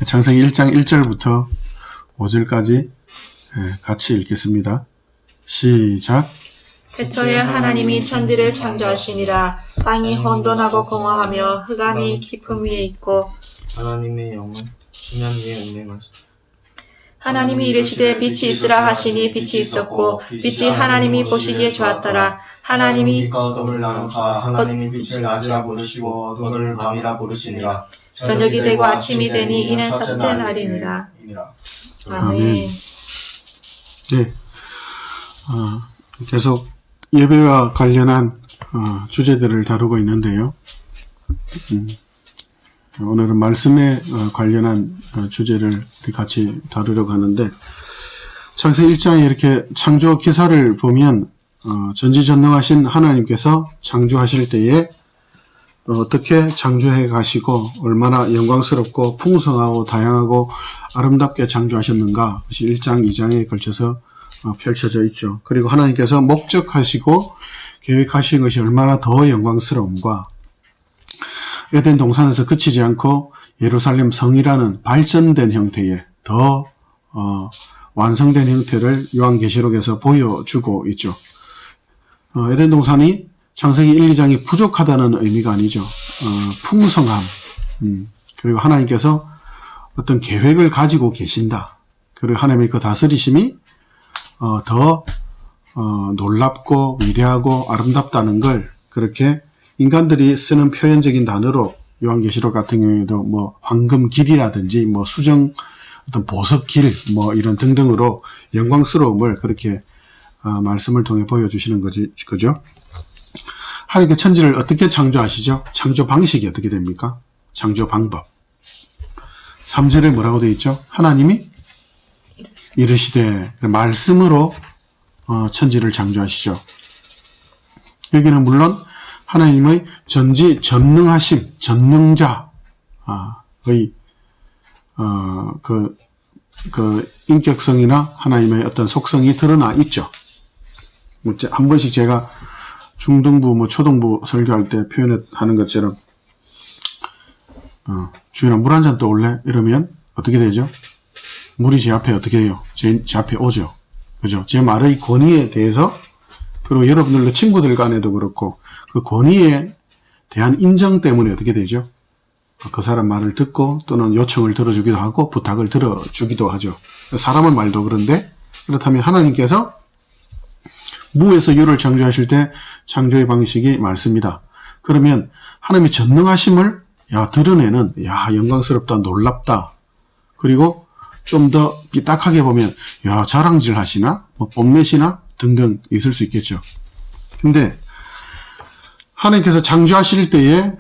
창세기 1장 1절부터 5절까지 같이 읽겠습니다. 시작. 태초에 하나님이 천지를 창조하시니라. 땅이 혼돈하고 공허하며 흑암이 깊음 위에 있고 하나님의 영은 수면 위에 운행하시니 하나님이 이르시되 빛이 있으라 하시니 빛이 있었고 빛이 하나님이 보시기에 좋았더라. 하나님이 빛과 어둠을 나누사 하나님이 빛을 낮이라 부르시고 어둠을 밤이라 부르시니라. 저녁이 되고 아침이 되니 이는 첫째 날이니라. 아멘. 네, 계속 예배와 관련한 주제들을 다루고 있는데요. 오늘은 말씀에 관련한 주제를 같이 다루려고 하는데, 창세기 1장에 이렇게 창조 기사를 보면 전지전능하신 하나님께서 창조하실 때에 어떻게 창조해 가시고 얼마나 영광스럽고 풍성하고 다양하고 아름답게 창조하셨는가, 그것이 1장, 2장에 걸쳐서 펼쳐져 있죠. 그리고 하나님께서 목적하시고 계획하신 것이 얼마나 더 영광스러움과 에덴 동산에서 그치지 않고 예루살렘 성이라는 발전된 형태의 더 완성된 형태를 요한계시록에서 보여주고 있죠. 에덴 동산이 창세기 1, 2장이 부족하다는 의미가 아니죠. 풍성함, 그리고 하나님께서 어떤 계획을 가지고 계신다. 그리고 하나님의 그 다스리심이 더 놀랍고 위대하고 아름답다는 걸 그렇게 인간들이 쓰는 표현적인 단어로 요한계시록 같은 경우에도 뭐 황금길이라든지 뭐 수정 어떤 보석길 뭐 이런 등등으로 영광스러움을 그렇게 말씀을 통해 보여주시는 거죠. 하나님께 천지를 어떻게 창조하시죠? 창조 방식이 어떻게 됩니까? 창조 방법. 3절에 뭐라고 되어 있죠? 하나님이 이르시되 말씀으로 천지를 창조하시죠. 여기는 물론 하나님의 전지전능하심, 전능자의 그 인격성이나 하나님의 어떤 속성이 드러나 있죠. 한 번씩 제가 중등부, 초등부 설교할 때 표현하는 것처럼, 주인아, 물 한 잔 떠올래? 이러면 어떻게 되죠? 물이 제 앞에 어떻게 해요? 제 앞에 오죠. 그죠? 제 말의 권위에 대해서, 그리고 여러분들도 친구들 간에도 그렇고, 그 권위에 대한 인정 때문에 어떻게 되죠? 그 사람 말을 듣고, 또는 요청을 들어주기도 하고, 부탁을 들어주기도 하죠. 사람의 말도 그런데, 그렇다면 하나님께서 무에서 유를 창조하실 때 창조의 방식이 말씀이다. 그러면 하나님의 전능하심을 드러내는 영광스럽다, 놀랍다. 그리고 좀 더 삐딱하게 보면 자랑질 하시나, 뭐 뽐내시나 등등 있을 수 있겠죠. 근데 하나님께서 창조하실 때에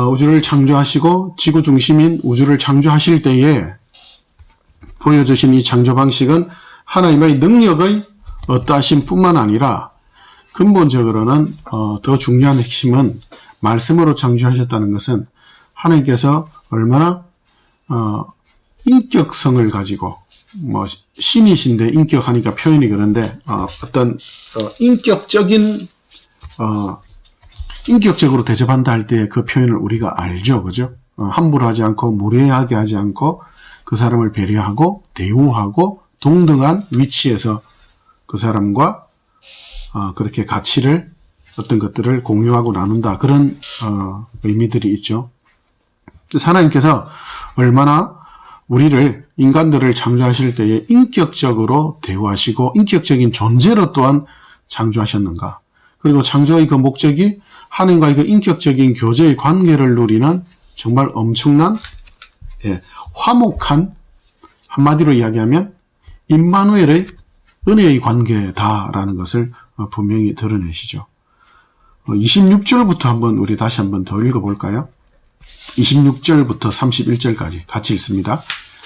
우주를 창조하시고 지구 중심인 우주를 창조하실 때에 보여주신 이 창조 방식은 하나님의 능력의 어떠하심 뿐만 아니라 근본적으로는 더 중요한 핵심은 말씀으로 창조하셨다는 것은 하나님께서 얼마나 인격성을 가지고 뭐 신이신데 인격하니까 표현이 그런데 어떤 인격적으로 대접한다 할 때 그 표현을 우리가 알죠, 그죠? 함부로 하지 않고 무례하게 하지 않고 그 사람을 배려하고 대우하고 동등한 위치에서 그 사람과 그렇게 가치를 어떤 것들을 공유하고 나눈다, 그런 의미들이 있죠. 그래서 하나님께서 얼마나 우리를 인간들을 창조하실 때에 인격적으로 대우하시고 인격적인 존재로 또한 창조하셨는가. 그리고 창조의 그 목적이 하나님과의 그 인격적인 교제의 관계를 누리는 정말 엄청난 화목한, 한마디로 이야기하면 임마누엘의 은혜의 관계다라는 것을 분명히 드러내시죠. 26절부터 우리 다시 한번 더 읽어볼까요? 26절부터 31절까지 같이 읽습니다.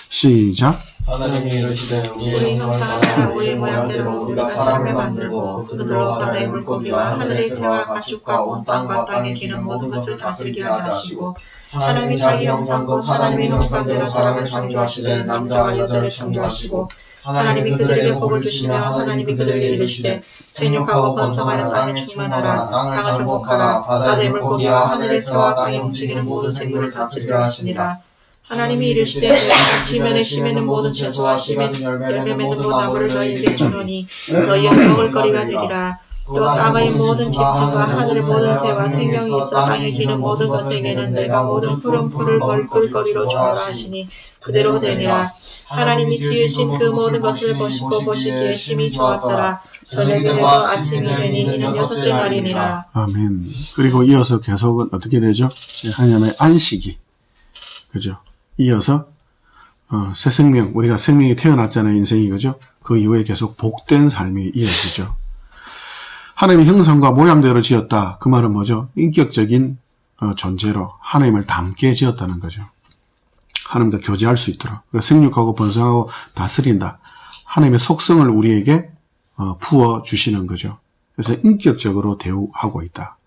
시작. 하나님이 이르시되 우리 형상대로 우리 모양대로 우리가 사람을 만들고 그들로 바다의 물고기와 하늘의 새와 가축과 온 땅과 땅에 기는 모든 것을 다스리게 하시고, 하나님이 자기 형상 곧 하나님의 형상대로 사람을 창조하시되 남자와 여자를 창조하시고, 하나님이 그들에게 복을 주시며 하나님이 그들에게 이르시되 생육하고 번성하여 땅에 충만하라. 땅을 정복하라. 바다의 물고기와 하늘의 새와 땅에 움직이는 모든 생물을 다스리라 하시니라. 하나님이 이르시되 너희가 지면에 심에는 모든 채소와 심에 열매 맺는 모든 나무를 너희에게 주노니 너희의 먹을거리가 되리라. 또 땅의 모든 집식과 하늘의 모든 새와 생명이 있어 땅에 기는 모든 것에게는 내가 모든 푸른 풀을 먹을거리로 주노라 하시니 그대로 되니라. 하나님이 지으신 그 모든 것을 보시고 보시기에 심히 좋았더라. 저녁이 되고 아침이 되니 이는 여섯째 날이니라. 아멘. 그리고 이어서 계속은 어떻게 되죠? 하나님의 안식이. 그죠? 이어서, 새 생명, 우리가 생명이 태어났잖아요, 인생이. 그죠? 그 이후에 계속 복된 삶이 이어지죠. 하나님의 형상과 모양대로 지었다. 그 말은 뭐죠? 인격적인 존재로 하나님을 닮게 지었다는 거죠. 하나님과 교제할 수 있도록. 그래서 생육하고 번성하고 다스린다. 하나님의 속성을 우리에게 부어주시는 거죠. 그래서 인격적으로 대우하고 있다.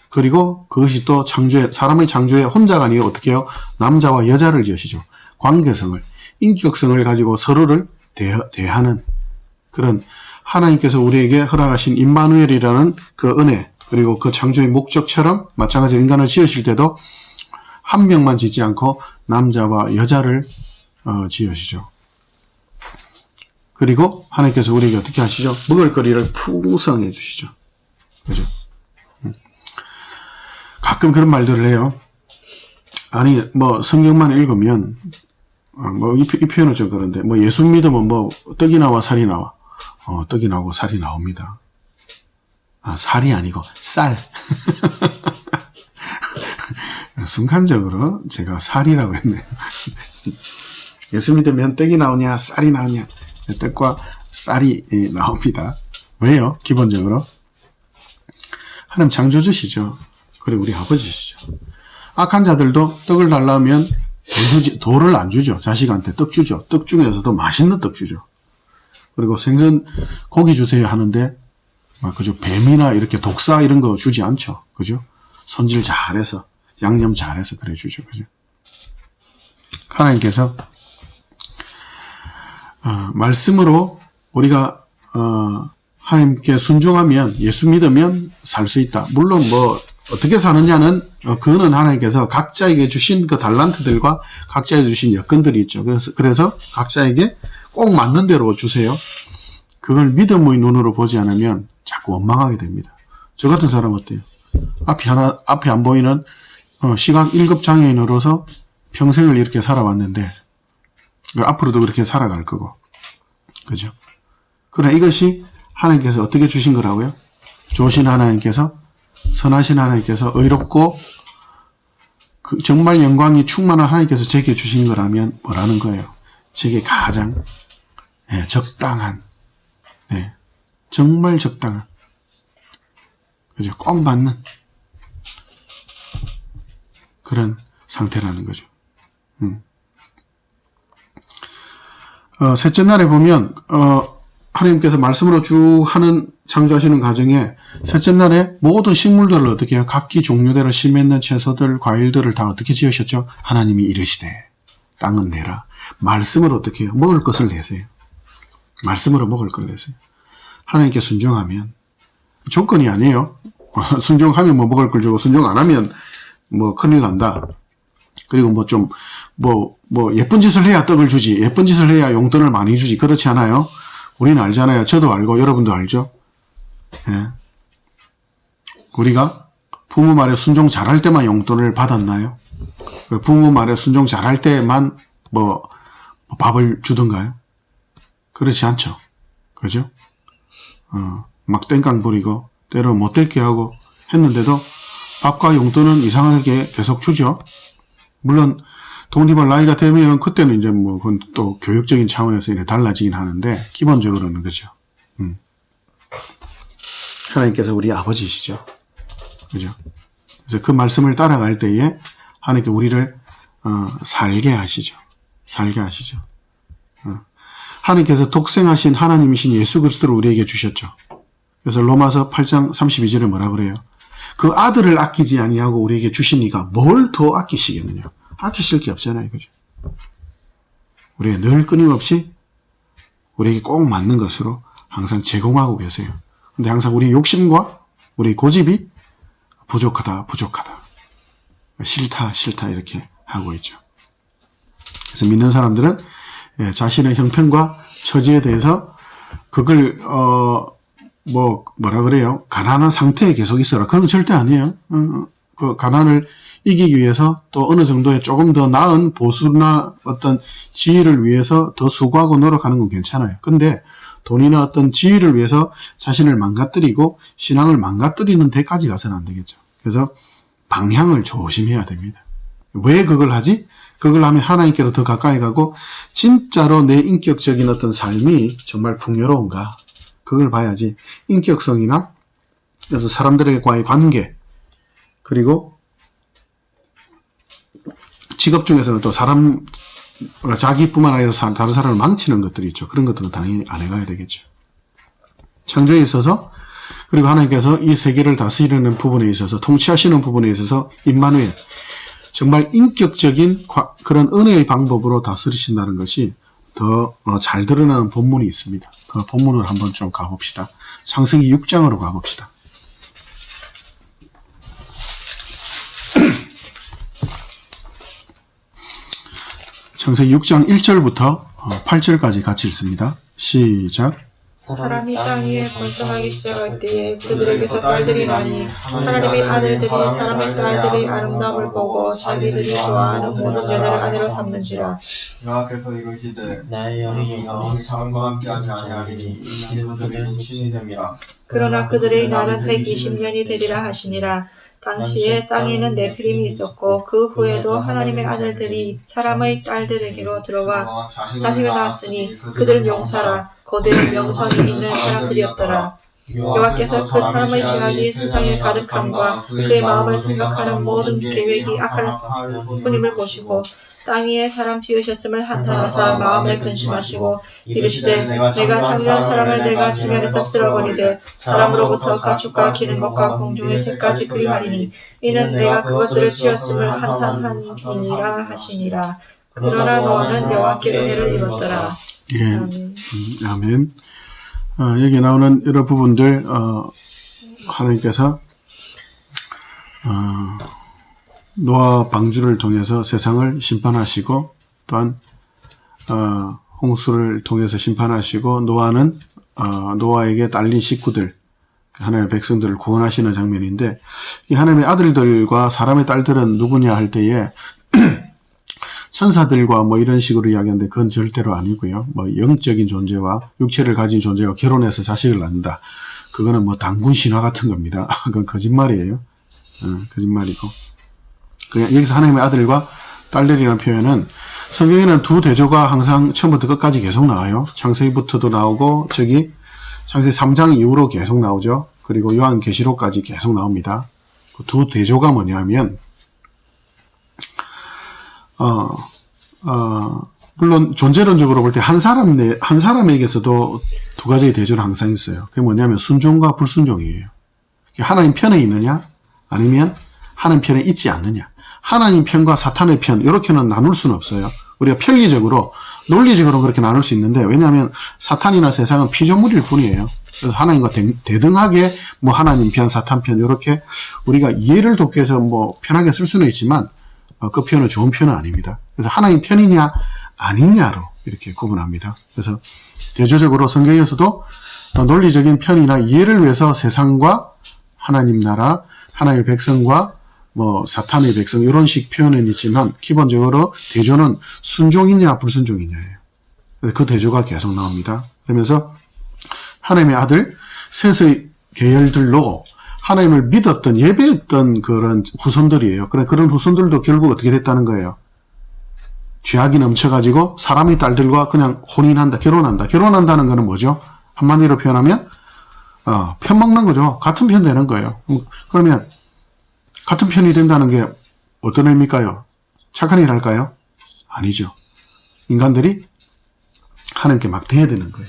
그리고 그것이 또 사람의 창조에 혼자가 아니라 어떻게 해요? 남자와 여자를 지으시죠. 관계성을, 인격성을 가지고 서로를 대하는 그런 하나님께서 우리에게 허락하신 임마누엘이라는 그 은혜, 그리고 그 창조의 목적처럼 마찬가지로 인간을 지으실 때도 한 명만 짓지 않고 남자와 여자를 지으시죠. 그리고 하나님께서 우리에게 어떻게 하시죠? 먹을거리를 풍성해 주시죠. 그죠? 가끔 그런 말들을 해요. 아니, 성경만 읽으면, 이 표현은 좀 그런데, 예수 믿으면 떡이 나와 살이 나와. 떡이 나오고 살이 나옵니다. 살이 아니고, 쌀. 순간적으로 제가 살이라고 했네요. 예수 믿으면 떡이 나오냐, 쌀이 나오냐. 떡과 쌀이 나옵니다. 왜요? 기본적으로. 하나님 창조주시죠. 그리고 우리 아버지시죠. 악한 자들도 떡을 달라면 돌을 안 주죠. 자식한테 떡 주죠. 떡 중에서도 맛있는 떡 주죠. 그리고 생선 고기 주세요 하는데, 그죠? 뱀이나 이렇게 독사 이런 거 주지 않죠. 그죠? 손질 잘해서, 양념 잘해서 그래 주죠. 그죠? 하나님께서, 말씀으로 우리가, 하나님께 순종하면, 예수 믿으면 살 수 있다. 물론 어떻게 사느냐는, 그거는 하나님께서 각자에게 주신 그 달란트들과 각자에게 주신 여건들이 있죠. 그래서 각자에게 꼭 맞는 대로 주세요. 그걸 믿음의 눈으로 보지 않으면 자꾸 원망하게 됩니다. 저 같은 사람 어때요? 앞이 안 보이는, 시각 1급 장애인으로서 평생을 이렇게 살아왔는데, 앞으로도 그렇게 살아갈 거고. 그죠? 그러나 이것이 하나님께서 어떻게 주신 거라고요? 좋으신 하나님께서, 선하신 하나님께서, 의롭고 정말 영광이 충만한 하나님께서 제게 주신 거라면 뭐라는 거예요? 제게 가장 적당한, 정말 적당한, 그죠? 꼭 맞는 그런 상태라는 거죠. 셋째 날에 보면 하나님께서 말씀으로 쭉 창조하시는 과정에 셋째 날에 모든 식물들을 어떻게 해요? 각기 종류대로 씨 맺는 채소들, 과일들을 다 어떻게 지으셨죠? 하나님이 이르시되 땅은 내라. 말씀으로 어떻게 해요? 먹을 것을 내세요. 말씀으로 먹을 것을 내세요. 하나님께 순종하면 조건이 아니에요. 순종하면 먹을 걸 주고 순종 안 하면 큰일 난다. 그리고 예쁜 짓을 해야 떡을 주지, 예쁜 짓을 해야 용돈을 많이 주지, 그렇지 않아요? 우리는 알잖아요. 저도 알고 여러분도 알죠? 예. 우리가 부모 말에 순종 잘할 때만 용돈을 받았나요? 부모 말에 순종 잘할 때만 밥을 주던가요? 그렇지 않죠. 그죠? 막 땡깡 부리고 때로 못되게 하고 했는데도 밥과 용돈은 이상하게 계속 주죠. 물론 돈이 벌 나이가 되면 그때는 이제 그건 또 교육적인 차원에서 이제 달라지긴 하는데 기본적으로는 그죠. 하나님께서 우리 아버지시죠. 그죠? 그래서 그 말씀을 따라갈 때에 하나님께 우리를 살게 하시죠. 살게 하시죠. 하나님께서 독생하신 하나님이신 예수 그리스도를 우리에게 주셨죠. 그래서 로마서 8장 32절에 뭐라 그래요? 그 아들을 아끼지 아니하고 우리에게 주시니까 뭘 더 아끼시겠느냐? 아끼실 게 없잖아요. 그죠? 우리가 늘 끊임없이 우리에게 꼭 맞는 것으로 항상 제공하고 계세요. 근데 항상 우리 욕심과 우리 고집이 부족하다, 싫다 이렇게 하고 있죠. 그래서 믿는 사람들은 자신의 형편과 처지에 대해서 그걸 뭐라 그래요? 가난한 상태에 계속 있어라. 그런 건 절대 아니에요. 그 가난을 이기기 위해서 또 어느 정도의 조금 더 나은 보수나 어떤 지위를 위해서 더 수고하고 노력하는 건 괜찮아요. 근데 돈이나 어떤 지위를 위해서 자신을 망가뜨리고 신앙을 망가뜨리는 데까지 가서는 안 되겠죠. 그래서 방향을 조심해야 됩니다. 왜 그걸 하지? 그걸 하면 하나님께로 더 가까이 가고 진짜로 내 인격적인 어떤 삶이 정말 풍요로운가? 그걸 봐야지. 인격성이나 사람들과의 관계, 그리고 직업 중에서는 또 자기뿐만 아니라 다른 사람을 망치는 것들이 있죠. 그런 것들은 당연히 안 해가야 되겠죠. 창조에 있어서, 그리고 하나님께서 이 세계를 다스리는 부분에 있어서, 통치하시는 부분에 있어서 임마누엘, 정말 인격적인 그런 은혜의 방법으로 다스리신다는 것이 더 잘 드러나는 본문이 있습니다. 그 본문을 한번 좀 가봅시다. 창세기 6장으로 가봅시다. 창세기 6장 1절부터 8절까지 같이 읽습니다. 시작. 사람이 땅 위에 번성하기 시작할 때에 그들에게서 딸들이 나니 하나님의 아들들이 사람의 딸들의 아름다움을 보고 자기들이 좋아하는 모든 여자를 아내로 삼는지라. 여호와께서 이르시되 나의 영이 사람과 함께하지 아니하리니 이는 그들의 육신이 됨이라. 그러나 그들의 날은 120년이 되리라 하시니라. 당시에 땅에는 네피림이 있었고 그 후에도 하나님의 아들들이 사람의 딸들에게로 들어와 자식을 낳았으니 그들은 용사라 거대한 명성이 있는 사람들이었더라. 여호와께서 그 사람의 죄악이 세상에 가득함과 그의 마음을 생각하는 모든 계획이 악할 뿐임을 보시고 땅 위에 사람 지으셨음을 한탄하사 마음에 근심하시고 이르시되 내가 창조한 사람을 내가 지면에서 쓸어버리되 사람으로부터 가축과 기는 것과 공중의 새까지 그리하리니 이는 내가 그것들을 지었음을 한탄하니라 하시니라. 그러나 노아는 여호와께 은혜를 입었더라. 예, 아멘. 여기 나오는 여러 부분들 하나님께서 노아 방주를 통해서 세상을 심판하시고 또한 홍수를 통해서 심판하시고 노아는 노아에게 딸린 식구들 하나님의 백성들을 구원하시는 장면인데 이 하나님의 아들들과 사람의 딸들은 누구냐 할 때에 천사들과 뭐 이런 식으로 이야기하는데 그건 절대로 아니고요. 뭐 영적인 존재와 육체를 가진 존재가 결혼해서 자식을 낳는다. 그거는 뭐 단군 신화 같은 겁니다. 그건 거짓말이에요. 거짓말이고. 그냥 여기서 하나님의 아들과 딸들이라는 표현은 성경에는 두 대조가 항상 처음부터 끝까지 계속 나와요. 창세기부터도 나오고 저기 창세기 3장 이후로 계속 나오죠. 그리고 요한계시록까지 계속 나옵니다. 그 두 대조가 뭐냐면 물론 존재론적으로 볼 때 한 사람에게서도 두 가지의 대조는 항상 있어요. 그게 뭐냐면 순종과 불순종이에요. 하나님 편에 있느냐 아니면 하나님 편에 있지 않느냐. 하나님 편과 사탄의 편 이렇게는 나눌 수는 없어요. 우리가 편리적으로 논리적으로 그렇게 나눌 수 있는데 왜냐하면 사탄이나 세상은 피조물일 뿐이에요. 그래서 하나님과 대등하게 뭐 하나님 편, 사탄 편 이렇게 우리가 이해를 돕기 위해서 뭐 편하게 쓸 수는 있지만 그 편은 좋은 편은 아닙니다. 그래서 하나님 편이냐 아니냐로 이렇게 구분합니다. 그래서 대조적으로 성경에서도 논리적인 편이나 이해를 위해서 세상과 하나님 나라, 하나님의 백성과 뭐 사탄의 백성 이런 식 표현은 있지만 기본적으로 대조는 순종이냐 불순종이냐예요. 그 대조가 계속 나옵니다. 그러면서 하나님의 아들 셋의 계열들로 하나님을 믿었던 예배했던 그런 후손들이에요. 그런 후손들도 결국 어떻게 됐다는 거예요. 죄악이 넘쳐가지고 사람의 딸들과 그냥 혼인한다, 결혼한다. 결혼한다는 거는 뭐죠? 한마디로 표현하면 편 먹는 거죠. 같은 편 되는 거예요. 그러면 같은 편이 된다는 게 어떤 의미일까요? 착한 일 할까요? 아니죠. 인간들이 하나님께 막 대해야 되는 거예요.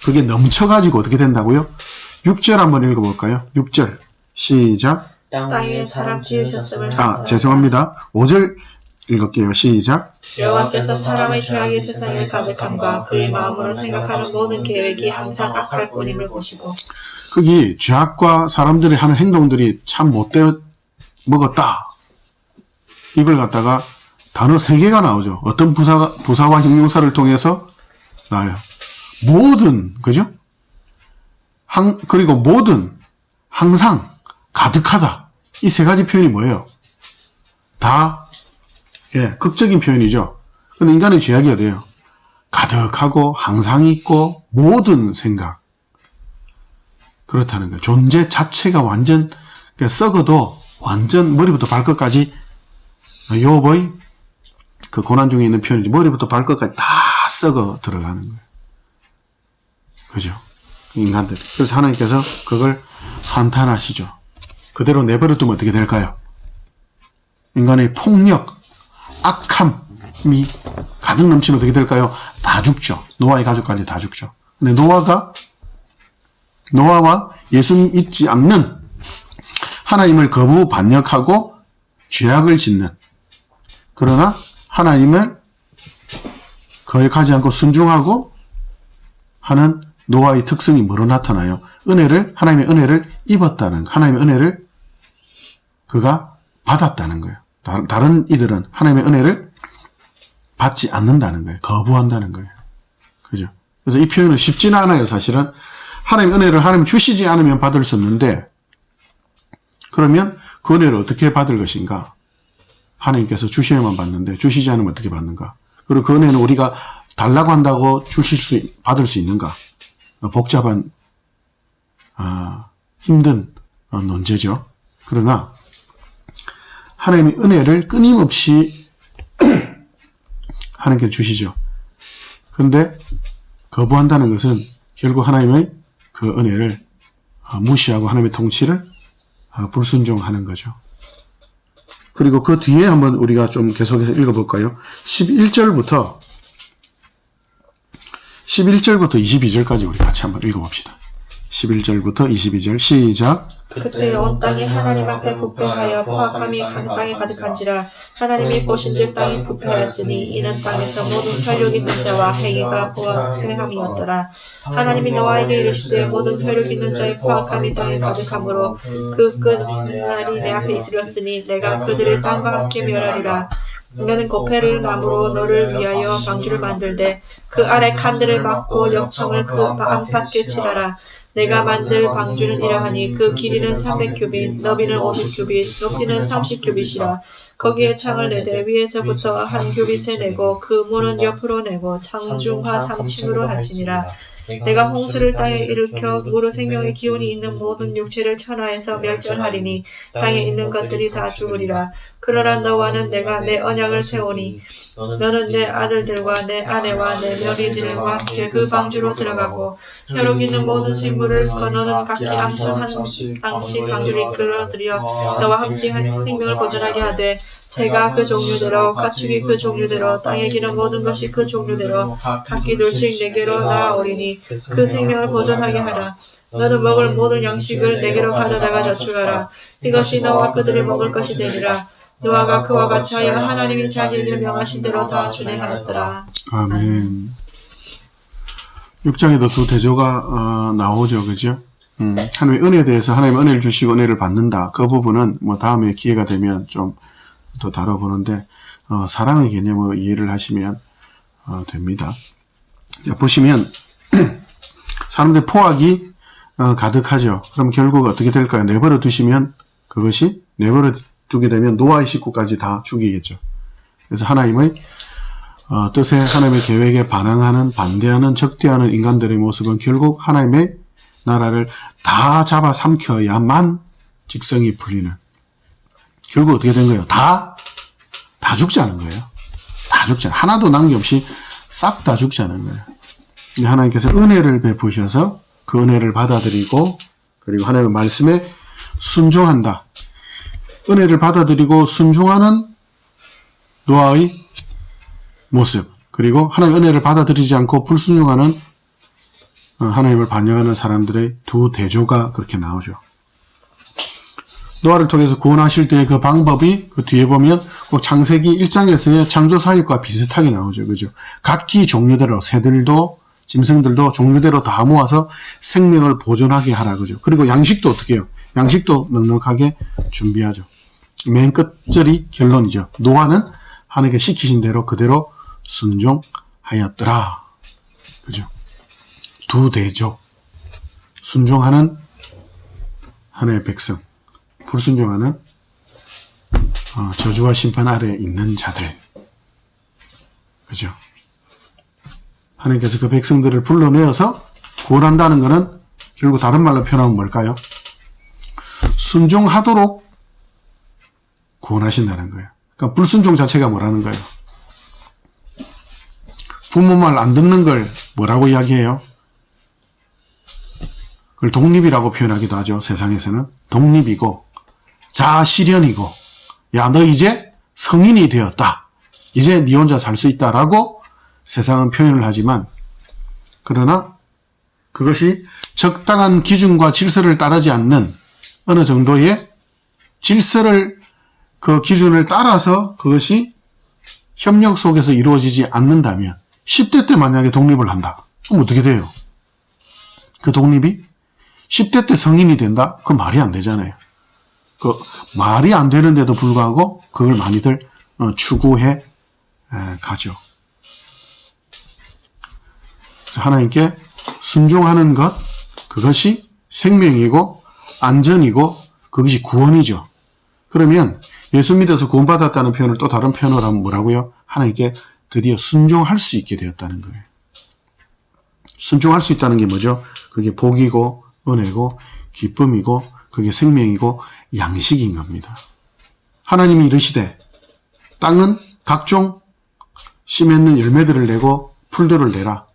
그게 넘쳐가지고 어떻게 된다고요? 6절 한번 읽어볼까요? 6절 시작. 땅 위에 사람 지으셨음을 죄송합니다. 5절 읽을게요. 시작. 여호와께서 사람의 죄악이 세상에 가득함과 그의 마음으로 생각하는 모든 계획이 항상 악할 뿐임을 보시고. 거기 죄악과 사람들이 하는 행동들이 참 못되어 먹었다. 이걸 갖다가 단어 3개가 나오죠. 어떤 부사와 형용사를 통해서 나와요. 모든, 그죠? 그리고 모든, 항상, 가득하다. 이 3가지 표현이 뭐예요? 다, 극적인 표현이죠. 근데 인간의 죄악이어야 돼요. 가득하고, 항상 있고, 모든 생각. 그렇다는 거예요. 존재 자체가 완전, 썩어도 완전 머리부터 발끝까지, 욥의 그 고난 중에 있는 표현이지, 머리부터 발끝까지 다 썩어 들어가는 거예요. 그죠? 인간들. 그래서 하나님께서 그걸 한탄하시죠. 그대로 내버려 두면 어떻게 될까요? 인간의 폭력, 악함이 가득 넘치면 어떻게 될까요? 다 죽죠. 노아의 가족까지 다 죽죠. 근데 노아와 예수 믿지 않는 하나님을 거부 반역하고 죄악을 짓는, 그러나 하나님을 거역하지 않고 순종하고 하는 노아의 특성이 뭐로 나타나요? 하나님의 은혜를 입었다는, 하나님의 은혜를 그가 받았다는 거예요. 다른 이들은 하나님의 은혜를 받지 않는다는 거예요. 거부한다는 거예요. 그죠? 그래서 이 표현은 쉽지는 않아요, 사실은. 하나님의 은혜를 하나님 주시지 않으면 받을 수 없는데, 그러면 그 은혜를 어떻게 받을 것인가? 하나님께서 주셔야만 받는데, 주시지 않으면 어떻게 받는가? 그리고 그 은혜는 우리가 달라고 한다고 받을 수 있는가? 복잡한, 힘든 논제죠. 그러나, 하나님의 은혜를 끊임없이 하나님께 주시죠. 그런데 거부한다는 것은 결국 하나님의 그 은혜를 무시하고 하나님의 통치를 불순종하는 거죠. 그리고 그 뒤에 한번 우리가 좀 계속해서 읽어볼까요? 11절부터 22절까지 우리 같이 한번 읽어봅시다. 11절부터 22절 시작. 그때 온 땅이 하나님 앞에 부패하여 포악함이 간 땅에 가득한지라. 하나님이 보신즉 땅이 부패하였으니 이는 땅에서 모든 혈육 있는 자와 행위가 포악함이었더라. 하나님이 노아에게 이르시되 모든 혈육 있는 자의 포악함이 땅에 가득하므로 그 끝날이 내 앞에 있으렸으니 내가 그들을 땅과 함께 멸하리라. 너는 고페를 나무로 너를 위하여 방주를 만들되 그 아래 칸들을 막고 역청을 그 안팎에 칠하라. 내가 만들 방주는 이러하니 그 길이는 300규빗, 너비는 50규빗, 높이는 30규빗이라. 거기에 창을 내되 위에서부터 한 규빗에 내고 그 문은 옆으로 내고 창중하 3층으로 할지니라. 내가 홍수를 땅에 일으켜 무로 생명의 기운이 있는 모든 육체를 천하에서 멸절하리니 땅에 있는 것들이 다 죽으리라. 그러나 너와는 내가 내 언약을 세우니 너는 내 아들들과 내 아내와 내 며느리들과 함께 그 방주로 들어가고 혈육 있는 모든 생물을 너는 각기 암수 한 쌍씩 방주를 끌어들여 너와 함께 생명을 보존하게 하되 새가 그 종류대로 가축이 그 종류대로 땅에 기는 모든 것이 그 종류대로 각기 둘씩 내게로 나아오리니 그 생명을 보존하게 하라. 너는 먹을 모든 양식을 내게로 가져다가 저축하라. 이것이 너와 그들이 먹을 것이 되리라. 노아가 그와 같이 하여 하나님이 자기에게 명하신 대로 다 준행하였더라. 아멘. 6장에도 두 대조가 나오죠, 그죠? 하나님의 은혜에 대해서 하나님의 은혜를 주시고 은혜를 받는다. 그 부분은 뭐 다음에 기회가 되면 좀 더 다뤄보는데 사랑의 개념으로 이해를 하시면 됩니다. 자, 보시면 사람들 포악이 가득하죠. 그럼 결국 어떻게 될까요? 내버려 두시면 그것이 내버려 두게 되면 노아의 식구까지 다 죽이겠죠. 그래서 하나님의 뜻에 하나님의 계획에 반대하는 적대하는 인간들의 모습은 결국 하나님의 나라를 다 잡아 삼켜야만 직성이 풀리는, 결국 어떻게 된 거예요? 다 죽자는 거예요. 다 죽자는, 하나도 남김없이 싹 다 죽자는 거예요. 하나님께서 은혜를 베푸셔서 그 은혜를 받아들이고 그리고 하나님의 말씀에 순종한다. 은혜를 받아들이고 순종하는 노아의 모습, 그리고 하나님의 은혜를 받아들이지 않고 불순종하는 하나님을 반역하는 사람들의 두 대조가 그렇게 나오죠. 노아를 통해서 구원하실 때의 그 방법이 그 뒤에 보면 꼭 창세기 1장에서의 창조 사역과 비슷하게 나오죠. 그죠? 각기 종류대로 새들도 짐승들도 종류대로 다 모아서 생명을 보존하게 하라. 그죠? 그리고 양식도 어떻게 해요? 양식도 넉넉하게 준비하죠. 맨 끝절이 결론이죠. 노아는 하나님께 시키신 대로 그대로 순종하였더라. 그죠? 두 대족. 순종하는 하나님의 백성, 불순종하는 저주와 심판 아래에 있는 자들. 그죠? 하나님께서 그 백성들을 불러내어서 구원한다는 것은 결국 다른 말로 표현하면 뭘까요? 순종하도록 구원하신다는 거예요. 그러니까 불순종 자체가 뭐라는 거예요? 부모 말 안 듣는 걸 뭐라고 이야기해요? 그걸 독립이라고 표현하기도 하죠. 세상에서는 독립이고 자아실현이고, 야, 너 이제 성인이 되었다, 이제 네 혼자 살 수 있다라고 세상은 표현을 하지만, 그러나 그것이 적당한 기준과 질서를 따르지 않는, 어느 정도의 질서를, 그 기준을 따라서 그것이 협력 속에서 이루어지지 않는다면, 10대 때 만약에 독립을 한다, 그럼 어떻게 돼요? 그 독립이 10대 때 성인이 된다? 그건 말이 안 되잖아요. 그 말이 안 되는데도 불구하고 그걸 많이들 추구해 가죠. 하나님께 순종하는 것, 그것이 생명이고 안전이고 그것이 구원이죠. 그러면 예수 믿어서 구원받았다는 표현을 또 다른 표현으로 하면 뭐라고요? 하나님께 드디어 순종할 수 있게 되었다는 거예요. 순종할 수 있다는 게 뭐죠? 그게 복이고 은혜고 기쁨이고 그게 생명이고 양식인 겁니다. 하나님이 이르시되 땅은 각종 씨 맺는 열매들을 내고 풀들을 내라.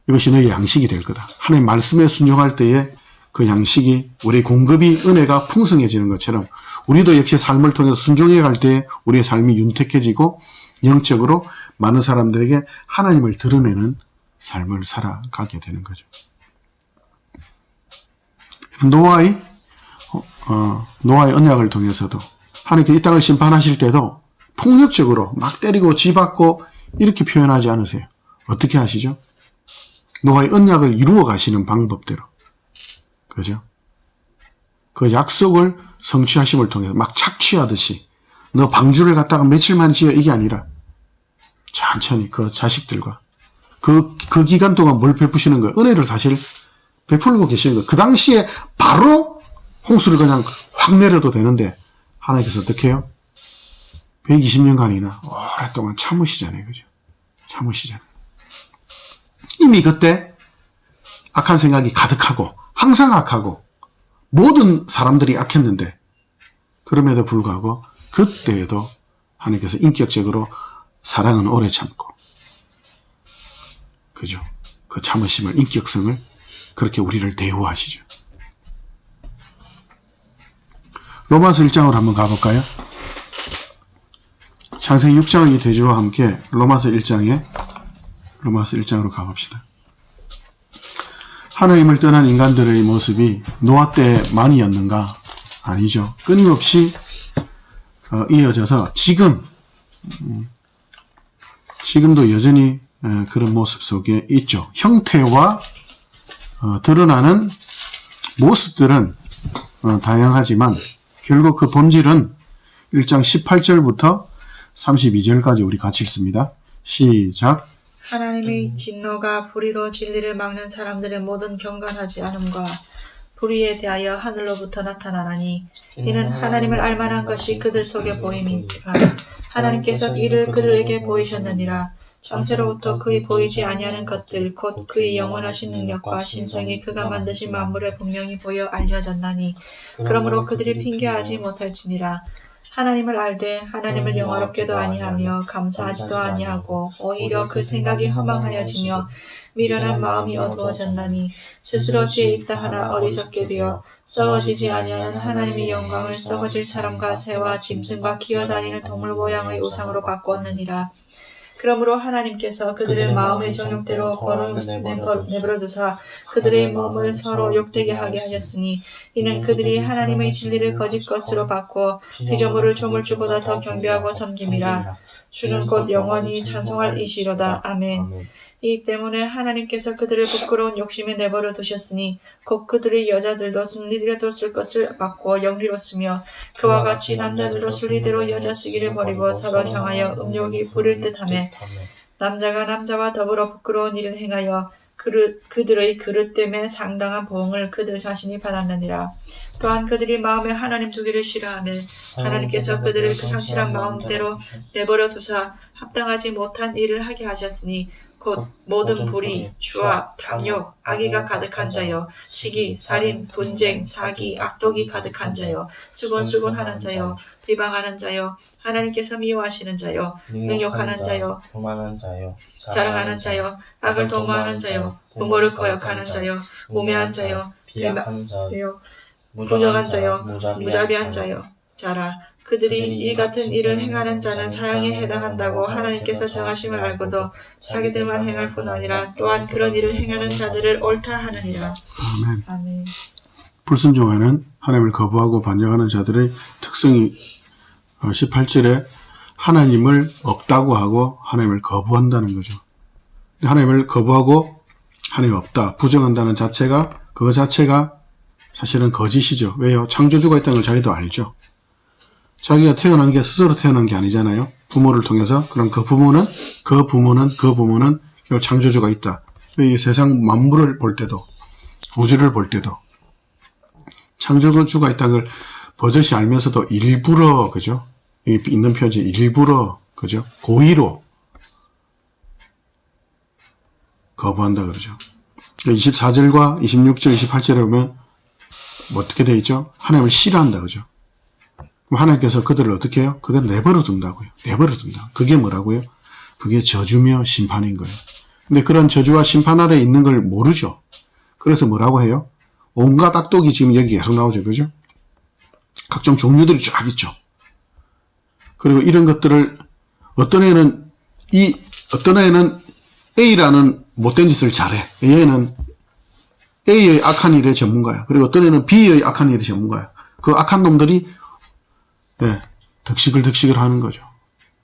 이것이 너의 양식이 될 거다. 하나님 말씀에 순종할 때에 그 양식이, 우리 공급이, 은혜가 풍성해지는 것처럼 우리도 역시 삶을 통해서 순종해 갈 때 우리의 삶이 윤택해지고 영적으로 많은 사람들에게 하나님을 드러내는 삶을 살아가게 되는 거죠. 노아의 언약을 통해서도 하나님께 이 땅을 심판하실 때도 폭력적으로 막 때리고 쥐받고 이렇게 표현하지 않으세요. 어떻게 하시죠? 노아의 언약을 이루어 가시는 방법대로. 그죠? 그 약속을 성취하심을 통해서 막 착취하듯이, 너 방주를 갖다가 며칠 만에 지어, 이게 아니라 천천히 그 자식들과 그 기간 동안 뭘 베푸시는 거예요? 은혜를 사실 베풀고 계시는 거예요. 그 당시에 바로 홍수를 그냥 확 내려도 되는데 하나님께서 어떻게 해요? 120년간이나 오랫동안 참으시잖아요. 그죠? 참으시잖아요. 이미 그때 악한 생각이 가득하고 항상 악하고 모든 사람들이 악했는데, 그럼에도 불구하고 그때에도 하나님께서 인격적으로 사랑은 오래 참고, 그죠? 그 참으심을, 인격성을 그렇게 우리를 대우하시죠. 로마서 1장으로 한번 가볼까요? 창세기 6장의 대조와 함께 로마서 1장으로 가봅시다. 하나님을 떠난 인간들의 모습이 노아 때만이었는가? 아니죠. 끊임없이 이어져서 지금도 여전히 그런 모습 속에 있죠. 형태와 드러나는 모습들은 다양하지만 결국 그 본질은 1장 18절부터 32절까지 우리 같이 읽습니다. 시작. 하나님의 진노가 불의로 진리를 막는 사람들의 모든 경건하지 않음과 불의에 대하여 하늘로부터 나타나나니, 이는 하나님을 알만한 것이 그들 속에 보임이라. 하나님께서 이를 그들에게 보이셨느니라. 창세로부터 그의 보이지 아니하는 것들 곧 그의 영원하신 능력과 신성이 그가 만드신 만물에 분명히 보여 알려졌나니, 그러므로 그들이 핑계하지 못할지니라. 하나님을 알되 하나님을 영화롭게도 아니하며 감사하지도 아니하고 오히려 그 생각이 허망하여지며 미련한 마음이 어두워졌나니, 스스로 지혜 있다 하나 어리석게 되어 썩어지지 아니하는 하나님의 영광을 썩어질 사람과 새와 짐승과 기어다니는 동물 모양의 우상으로 바꾸었느니라. 그러므로 하나님께서 그들의 마음의 정욕대로 벌을 내버려 두사 그들의 몸을 서로 욕되게 하게 하셨으니, 이는 그들이 하나님의 진리를 거짓 것으로 바꾸어 피조물을 조물주보다 더 경배하고 섬김이라. 주는 곧 영원히 찬송할 이시로다. 아멘. 이 때문에 하나님께서 그들을 부끄러운 욕심에 내버려 두셨으니 곧 그들의 여자들도 순리대로 쓸 것을 받고 영리로 쓰며 그와 같이 남자들도 순리대로 여자 쓰기를 버리고 서로 향하여 음욕이 부릴 듯하며 남자가 남자와 더불어 부끄러운 일을 행하여 그들의 그릇 때문에 상당한 보응을 그들 자신이 받았느니라. 또한 그들이 마음에 하나님 두기를 싫어하며 하나님께서 그들을 그 상실한 마음대로 내버려 두사 합당하지 못한 일을 하게 하셨으니 곧 모든 불의, 주악, 탐욕, 악의가 가득한 자여, 시기, 살인, 분쟁, 사기, 악독이 가득한 자여, 수곤수곤하는 자여, 비방하는 자여, 하나님께서 미워하시는 자여, 능욕하는 자여, 교만한 자여, 자랑하는 자여, 악을 도모하는 자여, 부모를 거역하는 자여, 우매한 자여, 비약한 자여, 부정한 자여, 무자비한 자여, 자라. 그들이 이 같은 일을 행하는 자는 사형에 해당한다고 하나님께서 정하심을 알고도 자기들만 행할 뿐 아니라 또한 그런 일을 행하는 자들을 옳다 하느니라. 아멘. 아멘. 불순종하는 하나님을 거부하고 반역하는 자들의 특성이 18절에 하나님을 없다고 하고 하나님을 거부한다는 거죠. 하나님을 거부하고 하나님 없다, 부정한다는 자체가 그 자체가 사실은 거짓이죠. 왜요? 창조주가 있다는 걸 자기도 알죠. 자기가 태어난 게 스스로 태어난 게 아니잖아요. 부모를 통해서. 그럼 그 부모는 결국 창조주가 있다. 이 세상 만물을 볼 때도 우주를 볼 때도 창조주가 있다는 걸 버젓이 알면서도 일부러, 그죠? 이 있는 표현이 일부러, 그죠? 고의로 거부한다 그러죠. 24절과 26절, 28절에 보면 뭐 어떻게 되어 있죠? 하나님을 싫어한다 그죠? 그럼 하나님께서 그들을 어떻게 해요? 그들을 내버려 둔다고요. 내버려 둔다. 그게 뭐라고요? 그게 저주며 심판인 거예요. 근데 그런 저주와 심판 아래 있는 걸 모르죠. 그래서 뭐라고 해요? 온갖 악독이 지금 여기 계속 나오죠. 그죠? 각종 종류들이 쫙 있죠. 그리고 이런 것들을 어떤 애는 A라는 못된 짓을 잘해. 얘는 A의 악한 일의 전문가야. 그리고 어떤 애는 B의 악한 일의 전문가야. 그 악한 놈들이 득식을 하는 거죠.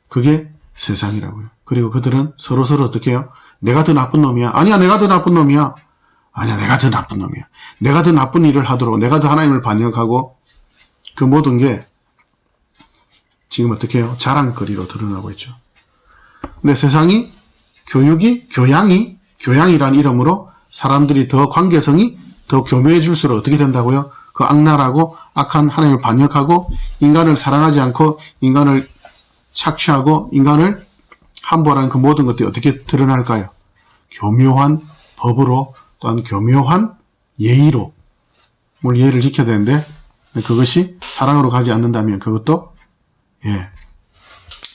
그게 세상이라고요. 그리고 그들은 서로서로 어떻게 해요? 내가 더 나쁜 놈이야. 아니야, 내가 더 나쁜 놈이야. 아니야, 내가 더 나쁜 놈이야. 내가 더 나쁜 일을 하도록, 내가 더 하나님을 반역하고, 그 모든 게 지금 어떻게 해요? 자랑거리로 드러나고 있죠. 근데 세상이, 교양이라는 이름으로 사람들이 더 관계성이 더 교묘해질수록 어떻게 된다고요? 그 악랄하고 악한 하나님을 반역하고 인간을 사랑하지 않고 인간을 착취하고 인간을 함부하는 그 모든 것들이 어떻게 드러날까요? 교묘한 법으로 또한 교묘한 예의로 예의를 지켜야 되는데 그것이 사랑으로 가지 않는다면 그것도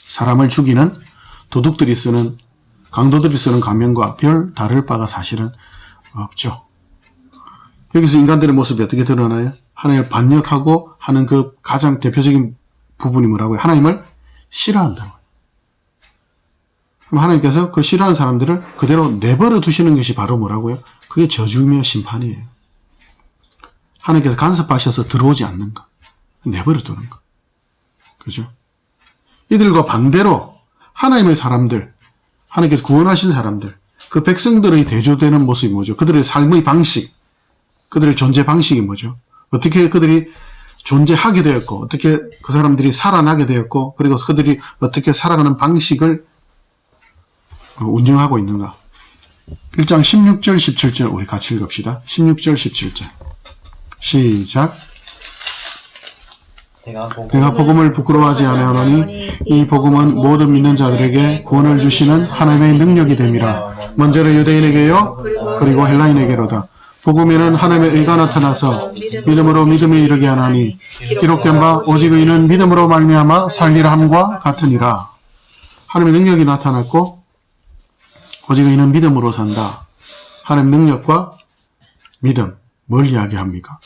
사람을 죽이는 도둑들이 쓰는 강도들이 쓰는 가면과 별 다를 바가 사실은 없죠. 여기서 인간들의 모습이 어떻게 드러나요? 하나님을 반역하고 하는 그 가장 대표적인 부분이 뭐라고요? 하나님을 싫어한다고요. 그럼 하나님께서 그 싫어하는 사람들을 그대로 내버려 두시는 것이 바로 뭐라고요? 그게 저주며 심판이에요. 하나님께서 간섭하셔서 들어오지 않는 것. 내버려 두는 것. 그죠? 이들과 반대로 하나님의 사람들, 하나님께서 구원하신 사람들, 그 백성들의 대조되는 모습이 뭐죠? 그들의 삶의 방식, 그들의 존재 방식이 뭐죠? 어떻게 그들이 존재하게 되었고, 어떻게 그 사람들이 살아나게 되었고, 그리고 그들이 어떻게 살아가는 방식을 운영하고 있는가. 1장 16절, 17절 우리 같이 읽읍시다. 16절, 17절 시작. 내가 복음을 부끄러워하지 아니하노니 이 복음은 모든 믿는 자들에게 구원을 주시는 하나님의 능력이 됨이라. 먼저는 유대인에게요 그리고 헬라인에게로다. 복음에는 하나님의 의가 나타나서 믿음으로 믿음에 이르게 하나니 기록된 바 오직 의인은 믿음으로 말미암아 살리라 함과 같으니라. 하나님의 능력이 나타났고 오직 의인은 믿음으로 산다. 하나님의 능력과 믿음 뭘 이야기합니까?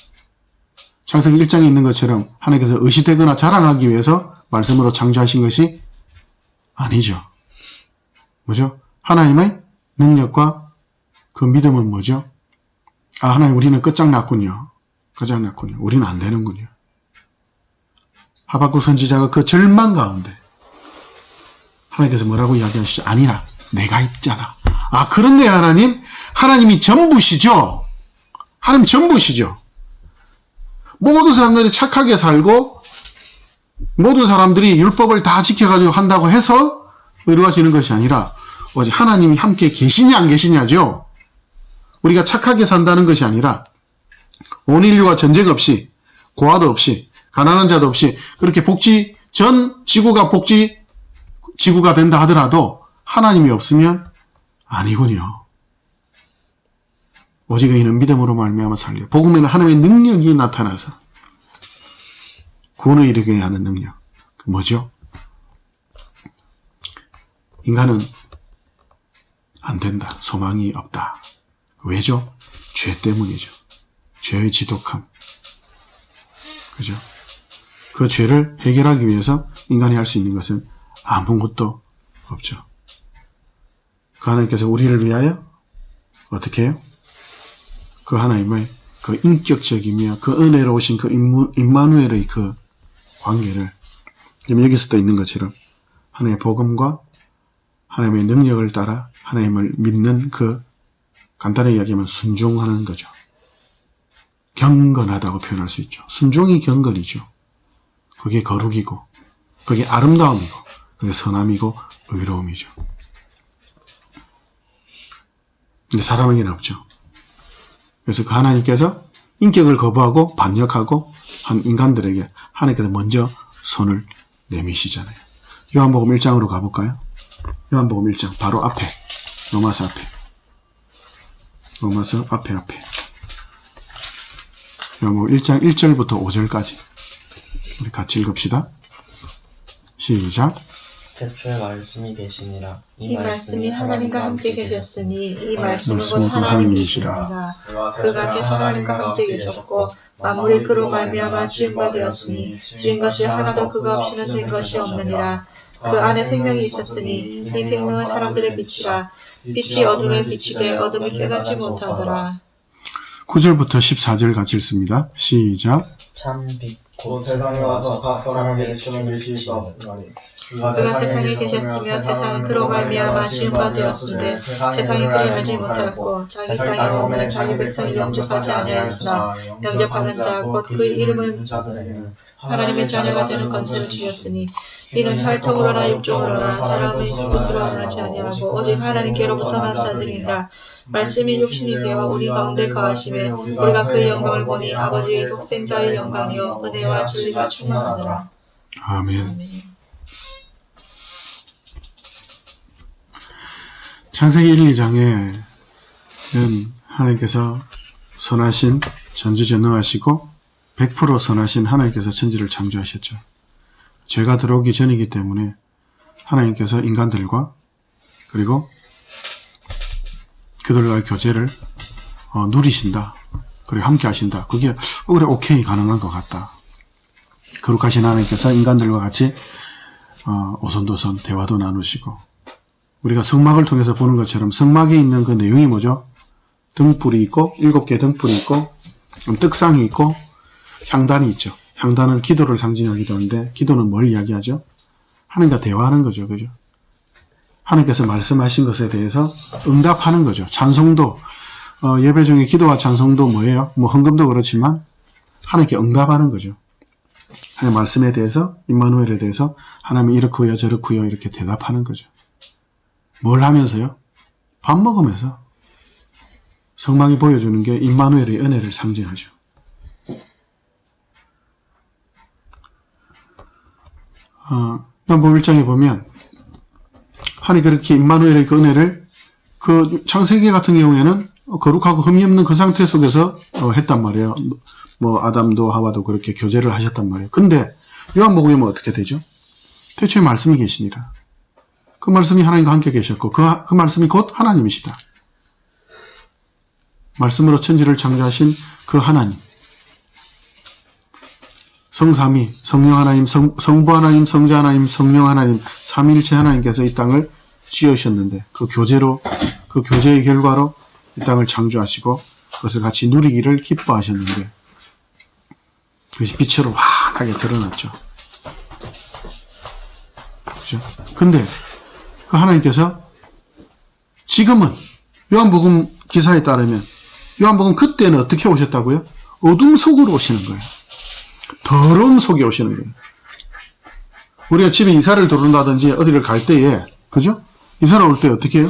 창세기 1장에 있는 것처럼 하나님께서 의시되거나 자랑하기 위해서 말씀으로 창조하신 것이 아니죠. 뭐죠? 하나님의 능력과 그 믿음은 뭐죠? 하나님 우리는 끝장났군요. 끝장났군요. 우리는 안 되는군요. 하박국 선지자가 그 절망 가운데 하나님께서 뭐라고 이야기하시죠? 아니라 내가 있잖아. 아, 그런데 하나님이 전부시죠? 하나님 전부시죠? 모든 사람들이 착하게 살고 모든 사람들이 율법을 다 지켜가지고 한다고 해서 이루어지는 것이 아니라 오직 하나님이 함께 계시냐 안 계시냐죠. 우리가 착하게 산다는 것이 아니라 온 인류가 전쟁 없이 고아도 없이 가난한 자도 없이 그렇게 전 지구가 지구가 된다 하더라도 하나님이 없으면 아니군요. 오직 의인은 믿음으로 말미암아 살려. 복음에는 하나님의 능력이 나타나서 구원을 이루게 하는 능력. 그 뭐죠? 인간은 안 된다. 소망이 없다. 왜죠? 죄 때문이죠. 죄의 지독함. 그죠? 그 죄를 해결하기 위해서 인간이 할 수 있는 것은 아무것도 없죠. 그 하나님께서 우리를 위하여 어떻게 해요? 그 하나님의 그 인격적이며 그 은혜로우신 그 임마누엘의 그 관계를 지금 여기서도 있는 것처럼 하나님의 복음과 하나님의 능력을 따라 하나님을 믿는 그 간단하게 이야기하면 순종하는 거죠. 경건하다고 표현할 수 있죠. 순종이 경건이죠. 그게 거룩이고 그게 아름다움이고 그게 선함이고 의로움이죠. 근데 사람에게는 없죠. 그래서 그 하나님께서 인격을 거부하고 반역하고 한 인간들에게 하나님께서 먼저 손을 내미시잖아요. 요한복음 1장으로 가볼까요? 요한복음 1장 바로 앞에 로마서 앞에 요한복음 1장 1절부터 5절까지 우리 같이 읽읍시다. 시작. 태초에 말씀이 계시니라. 이 말씀이 하나님과 함께 계셨으니 이 말씀은 말씀은 곧 하나님이시라. 하나님이시라. 그가 태초 하나님과 함께 계셨고 만물이 그로 말미암아 지은 바 되었으니 지은 것이 하나도 그가 없이는 된 것이 없느니라. 그 안에 생명이 있었으니 이 생명은 사람들의 빛이라. 빛이 어둠에 비치되 어둠이 깨닫지 못하더라. 9절부터 14절 같이 읽습니다. 시작. 참빛 곧 세상에 와서 각 사람에게 비추는 빛이 있었으니 그가 세상에 계셨으며 세상은 그로 말미암아 지은 바 되었으되 세상이 그를 알지 못하였고 자기 땅에 오면 자기 백성이 영접하지 아니하였으나 영접하는 자 곧 그 이름을 자들에게는 하나님의 자녀가 되는 권세를 주셨으니 이는 혈통으로나 육종으로나 사람의 것으로 하지 아니하고 오직 하나님께로부터 난 자들이니라. 말씀이 육신이 되어 우리 가운데 거하심에 우리가 그의 영광을 보니 아버지의 독생자의 영광이요 은혜와 진리가 충만하더라. 아멘. 창세기 1, 2장에는 하나님께서 선하신 전지전능하시고 100% 선하신 하나님께서 천지를 창조하셨죠. 죄가 들어오기 전이기 때문에 하나님께서 인간들과 그리고 그들과의 교제를 누리신다. 그리고 함께 하신다. 그게 그래 오케이 가능한 것 같다. 거룩하신 하나님께서 인간들과 같이 오손도손 대화도 나누시고 우리가 성막을 통해서 보는 것처럼 성막에 있는 그 내용이 뭐죠? 등불이 있고 7개 등불이 있고 떡상이 있고 향단이 있죠. 향단은 기도를 상징하기도 하는데 기도는 뭘 이야기하죠? 하나님과 대화하는 거죠. 그죠? 하나님께서 말씀하신 것에 대해서 응답하는 거죠. 찬송도 예배 중에 기도와 찬송도 뭐예요? 뭐 헌금도 그렇지만 하나님께 응답하는 거죠. 하나님 말씀에 대해서 임마누엘에 대해서 하나님이 이렇고요 저렇고요 이렇게 대답하는 거죠. 뭘 하면서요? 밥 먹으면서 성막이 보여주는 게 임마누엘의 은혜를 상징하죠. 요한복음 1장에 보면 하나님 그렇게 임마누엘의 그 은혜를 그 창세기 같은 경우에는 거룩하고 흠이 없는 그 상태 속에서 했단 말이에요. 뭐 아담도 하와도 그렇게 교제를 하셨단 말이에요. 근데 요한복음에 어떻게 되죠? 태초에 말씀이 계시니라. 그 말씀이 하나님과 함께 계셨고 그 말씀이 곧 하나님이시다. 말씀으로 천지를 창조하신 그 하나님. 성삼위, 성령 하나님, 성부 하나님, 성자 하나님, 성령 하나님, 삼위일체 하나님께서 이 땅을 지으셨는데 그 교제의 결과로 이 땅을 창조하시고 그것을 같이 누리기를 기뻐하셨는데 그것이 빛으로 환하게 드러났죠. 그죠? 근데 그 하나님께서 지금은 요한복음 기사에 따르면 요한복음 그때는 어떻게 오셨다고요? 어둠 속으로 오시는 거예요. 더러움 속에 오시는 거예요. 우리가 집에 이사를 들어온다든지 어디를 갈 때에, 그죠? 이사를 올 때 어떻게 해요?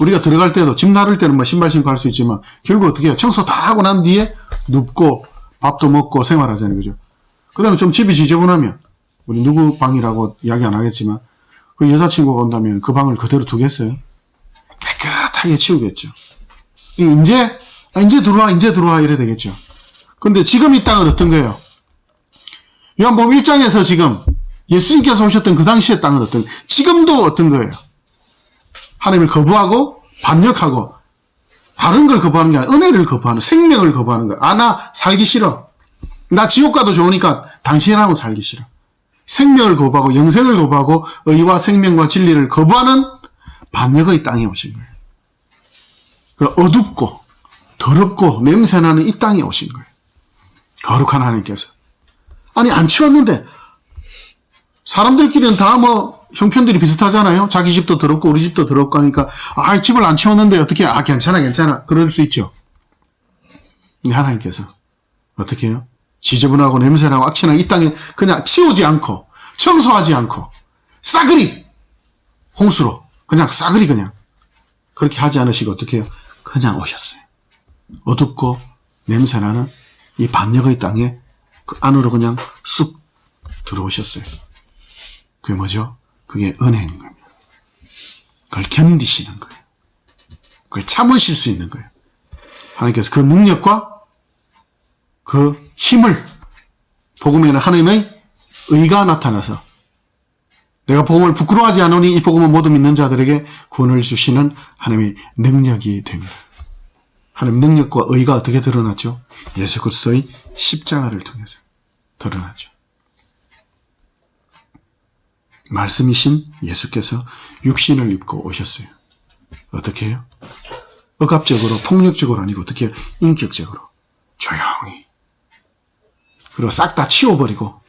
우리가 들어갈 때도 집 나를 때는 뭐 신발 신고 할 수 있지만 결국 어떻게 해요? 청소 다 하고 난 뒤에 눕고 밥도 먹고 생활하잖아요. 그죠? 그 다음에 좀 집이 지저분하면 우리 누구 방이라고 이야기 안 하겠지만 그 여자친구가 온다면 그 방을 그대로 두겠어요? 깨끗하게 치우겠죠. 이제 들어와 이래 되겠죠. 근데 지금 이 땅은 어떤 거예요? 요한복음 1장에서 지금 예수님께서 오셨던 그 당시의 땅은 어떤 거예요? 지금도 어떤 거예요? 하나님을 거부하고 반역하고 다른 걸 거부하는 게 아니라 은혜를 거부하는, 생명을 거부하는 거예요. 나 살기 싫어. 나 지옥 가도 좋으니까 당신하고 살기 싫어. 생명을 거부하고 영생을 거부하고 의와 생명과 진리를 거부하는 반역의 땅에 오신 거예요. 어둡고 더럽고 냄새나는 이 땅에 오신 거예요. 거룩한 하나님께서. 아니 안 치웠는데 사람들끼리는 다 뭐 형편들이 비슷하잖아요. 자기 집도 더럽고 우리 집도 더럽고 하니까 집을 안 치웠는데 어떻게 괜찮아 그럴 수 있죠. 근데 하나님께서 어떻게 해요? 지저분하고 냄새나고 악취나고 이 땅에 그냥 치우지 않고 청소하지 않고 싸그리 홍수로 그냥 싸그리 그냥 그렇게 하지 않으시고 어떻게 해요? 그냥 오셨어요. 어둡고 냄새나는 이 반역의 땅에 그 안으로 그냥 쑥 들어오셨어요. 그게 뭐죠? 그게 은혜인 겁니다. 그걸 견디시는 거예요. 그걸 참으실 수 있는 거예요. 하나님께서 그 능력과 그 힘을 복음에는 하나님의 의가 나타나서 내가 복음을 부끄러워하지 않으니 이 복음을 모두 믿는 자들에게 구원을 주시는 하나님의 능력이 됩니다. 하나님 능력과 의가 어떻게 드러났죠? 예수 그리스도의 십자가를 통해서 드러났죠. 말씀이신 예수께서 육신을 입고 오셨어요. 어떻게 해요? 억압적으로 폭력적으로 아니고 어떻게 해요? 인격적으로 조용히 그리고 싹 다 치워버리고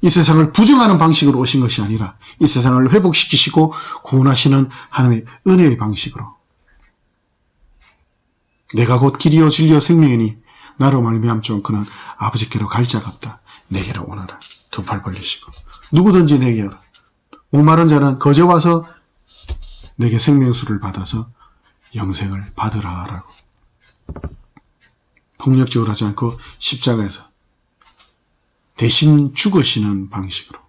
이 세상을 부정하는 방식으로 오신 것이 아니라 이 세상을 회복시키시고 구원하시는 하나님의 은혜의 방식으로 내가 곧 길이요 진리요 생명이니 나로 말미암지 그는 아버지께로 갈 자가 없다. 내게로 오너라. 두 팔 벌리시고 누구든지 내게 오라. 목마른 자는 거저 와서 내게 생명수를 받아서 영생을 받으라라고 폭력적으로 하지 않고 십자가에서 대신 죽으시는 방식으로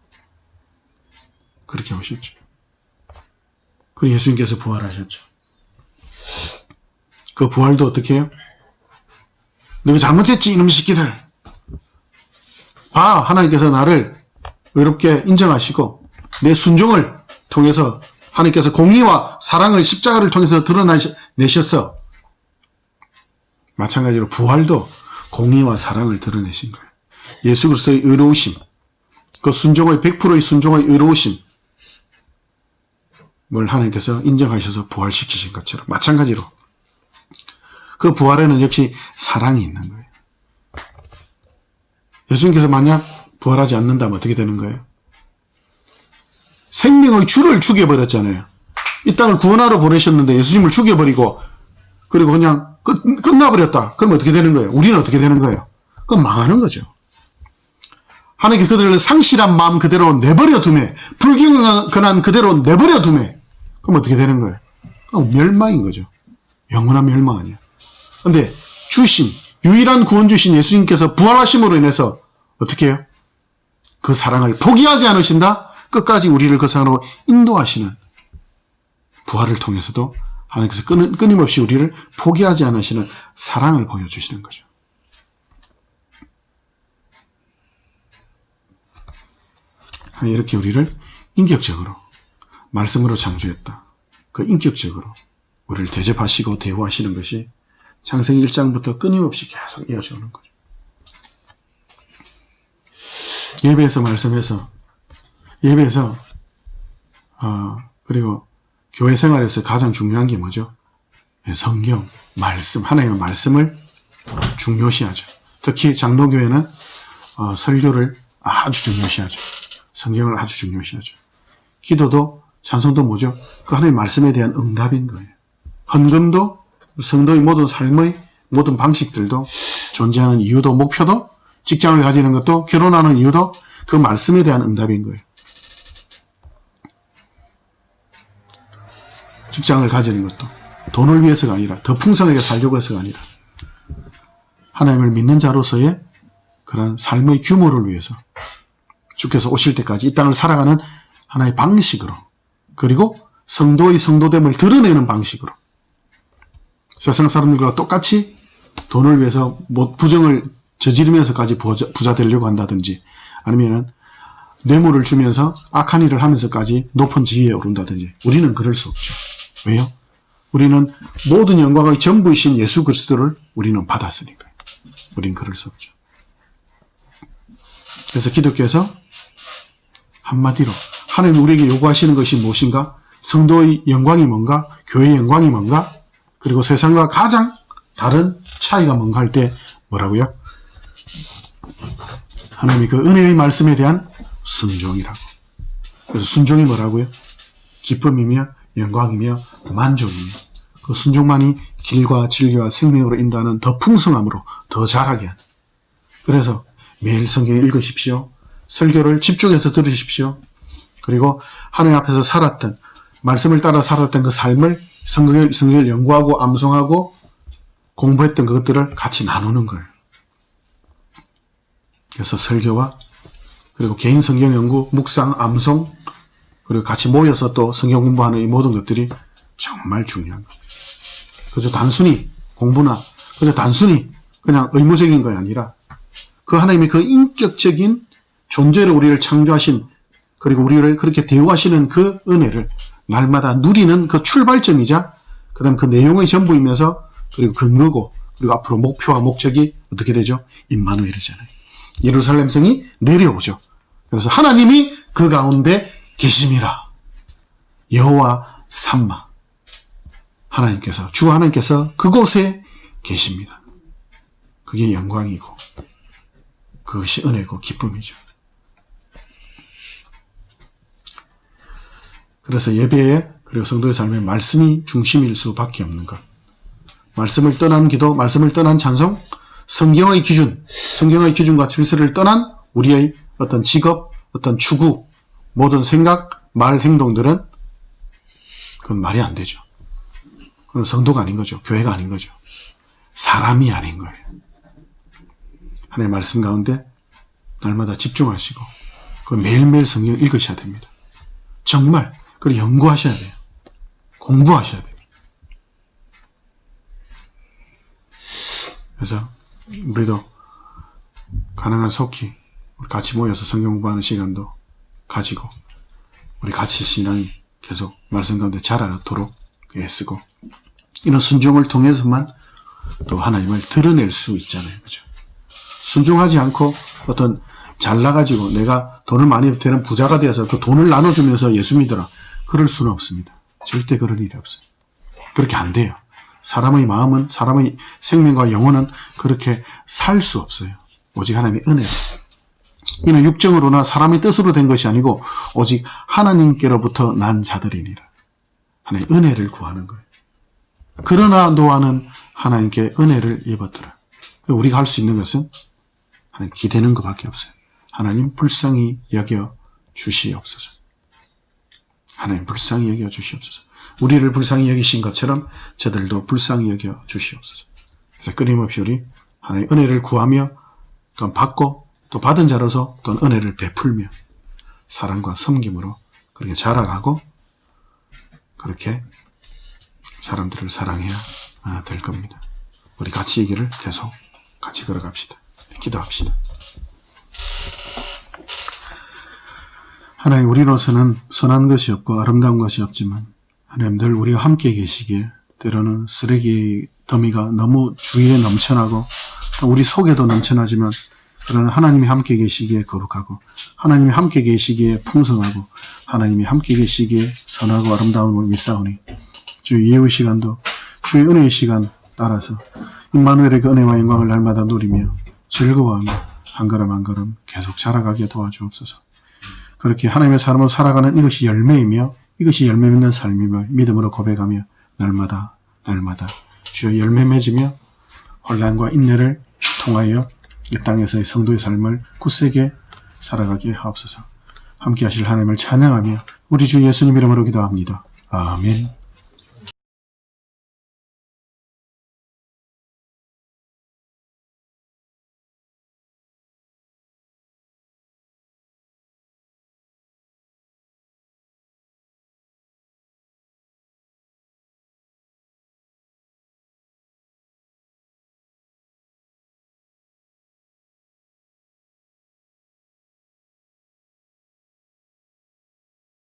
그렇게 오셨죠. 그리고 예수님께서 부활하셨죠. 그 부활도 어떻게 해요? 너가 잘못했지 이놈 새끼들. 하나님께서 나를 의롭게 인정하시고 내 순종을 통해서 하나님께서 공의와 사랑을 십자가를 통해서 드러내셨어. 마찬가지로 부활도 공의와 사랑을 드러내신 거예요. 예수 그리스도의 의로우심, 그 순종의 100%의 순종의 의로우심 뭘 하나님께서 인정하셔서 부활시키신 것처럼 마찬가지로 그 부활에는 역시 사랑이 있는 거예요. 예수님께서 만약 부활하지 않는다면 어떻게 되는 거예요? 생명의 주를 죽여버렸잖아요. 이 땅을 구원하러 보내셨는데 예수님을 죽여버리고 그리고 그냥 끝나버렸다. 그럼 어떻게 되는 거예요? 우리는 어떻게 되는 거예요? 그건 망하는 거죠. 하나님께 그들을 상실한 마음 그대로 내버려 두매, 불경건한 그대로 내버려 두매, 그럼 어떻게 되는 거예요? 그럼 멸망인 거죠. 영원한 멸망 아니야. 근데 유일한 구원 주신 예수님께서 부활하심으로 인해서 어떻게 해요? 그 사랑을 포기하지 않으신다? 끝까지 우리를 그 사랑으로 인도하시는 부활을 통해서도 하나님께서 끊임없이 우리를 포기하지 않으시는 사랑을 보여주시는 거죠. 이렇게 우리를 인격적으로 말씀으로 창조했다. 그 인격적으로 우리를 대접하시고 대우하시는 것이 창세기 1장부터 끊임없이 계속 이어져 오는 거죠. 예배에서 말씀해서 그리고 교회 생활에서 가장 중요한 게 뭐죠? 성경, 말씀, 하나님의 말씀을 중요시하죠. 특히 장로교회는 설교를 아주 중요시하죠. 성경을 아주 중요시하죠. 기도도 찬송도 뭐죠? 그 하나님의 말씀에 대한 응답인 거예요. 헌금도 성도의 모든 삶의 모든 방식들도 존재하는 이유도 목표도 직장을 가지는 것도 결혼하는 이유도 그 말씀에 대한 응답인 거예요. 직장을 가지는 것도 돈을 위해서가 아니라 더 풍성하게 살려고 해서가 아니라 하나님을 믿는 자로서의 그런 삶의 규모를 위해서 주께서 오실 때까지 이 땅을 살아가는 하나의 방식으로 그리고 성도의 성도됨을 드러내는 방식으로 세상 사람들과 똑같이 돈을 위해서 부정을 저지르면서까지 부자 되려고 한다든지 아니면은 뇌물을 주면서 악한 일을 하면서까지 높은 지위에 오른다든지 우리는 그럴 수 없죠. 왜요? 우리는 모든 영광의 전부이신 예수 그리스도를 우리는 받았으니까요. 우리는 그럴 수 없죠. 그래서 기독교에서 한마디로 하나님 우리에게 요구하시는 것이 무엇인가? 성도의 영광이 뭔가? 교회의 영광이 뭔가? 그리고 세상과 가장 다른 차이가 뭔가 할 때 뭐라고요? 하나님이 그 은혜의 말씀에 대한 순종이라고. 그래서 순종이 뭐라고요? 기쁨이며 영광이며 만족이며 그 순종만이 길과 진리와 생명으로 인도하는 더 풍성함으로 더 자라게 하는. 그래서 매일 성경을 읽으십시오. 설교를 집중해서 들으십시오. 그리고 하나님 앞에서 살았던 말씀을 따라 살았던 그 삶을 성경을 연구하고 암송하고 공부했던 그것들을 같이 나누는 거예요. 그래서 설교와 그리고 개인 성경 연구, 묵상, 암송 그리고 같이 모여서 또 성경 공부하는 이 모든 것들이 정말 중요한 거예요. 그저 단순히 공부나 그저 단순히 그냥 의무적인 것이 아니라 그 하나님의 그 인격적인 존재로 우리를 창조하신 그리고 우리를 그렇게 대우하시는 그 은혜를 날마다 누리는 그 출발점이자 그 다음 그 내용의 전부이면서 그리고 근거고 그리고 앞으로 목표와 목적이 어떻게 되죠? 임마누엘이잖아요. 예루살렘 성이 내려오죠. 그래서 하나님이 그 가운데 계심이라. 여호와 삼마. 하나님께서 주 하나님께서 그곳에 계십니다. 그게 영광이고 그것이 은혜고 기쁨이죠. 그래서 예배에 그리고 성도의 삶에 말씀이 중심일 수밖에 없는 것. 말씀을 떠난 기도, 말씀을 떠난 찬송, 성경의 기준과 질서를 떠난 우리의 어떤 직업, 어떤 추구, 모든 생각, 말, 행동들은 그건 말이 안 되죠. 그건 성도가 아닌 거죠. 교회가 아닌 거죠. 사람이 아닌 거예요. 하나님의 말씀 가운데 날마다 집중하시고 그 매일매일 성경을 읽으셔야 됩니다. 정말 그걸 연구하셔야 돼요. 공부하셔야 돼요. 그래서 우리도 가능한 속히 같이 모여서 성경 공부하는 시간도 가지고 우리 같이 신앙이 계속 말씀 가운데 자라도록 애쓰고 이런 순종을 통해서만 또 하나님을 드러낼 수 있잖아요. 그죠? 순종하지 않고 어떤 잘나가지고 내가 돈을 많이 되는 부자가 되어서 그 돈을 나눠주면서 예수 믿어라. 그럴 수는 없습니다. 절대 그런 일이 없어요. 그렇게 안 돼요. 사람의 마음은, 사람의 생명과 영혼은 그렇게 살 수 없어요. 오직 하나님의 은혜로. 이는 육정으로나 사람의 뜻으로 된 것이 아니고 오직 하나님께로부터 난 자들이니라. 하나님의 은혜를 구하는 거예요. 그러나 노아는 하나님께 은혜를 입었더라. 우리가 할 수 있는 것은 하나님 기대는 것밖에 없어요. 하나님 불쌍히 여겨 주시옵소서. 하나님 불쌍히 여겨 주시옵소서. 우리를 불쌍히 여기신 것처럼 저들도 불쌍히 여겨 주시옵소서. 그래서 끊임없이 우리 하나님의 은혜를 구하며 또 받고 또 받은 자로서 또 은혜를 베풀며 사랑과 섬김으로 그렇게 자라가고 그렇게 사람들을 사랑해야 될 겁니다. 우리 같이 이 길을 계속 같이 걸어갑시다. 기도합시다. 하나님, 우리로서는 선한 것이 없고 아름다운 것이 없지만 하나님 늘 우리와 함께 계시기에 때로는 쓰레기 더미가 너무 주위에 넘쳐나고 우리 속에도 넘쳐나지만 그러나 하나님이 함께 계시기에 거룩하고 하나님이 함께 계시기에 풍성하고 하나님이 함께 계시기에 선하고 아름다움을 믿사오니 주의 예의 시간도 주의 은혜의 시간 따라서 임마누엘의 그 은혜와 영광을 날마다 누리며 즐거워하며 한 걸음 한 걸음 계속 자라가게 도와주옵소서. 그렇게 하나님의 사람으로 살아가는 이것이 열매이며 이것이 열매 맺는 삶임을 믿음으로 고백하며 날마다 주여 열매 맺으며 혼란과 인내를 통하여 이 땅에서의 성도의 삶을 굳세게 살아가게 하옵소서. 함께 하실 하나님을 찬양하며 우리 주 예수님 이름으로 기도합니다. 아멘.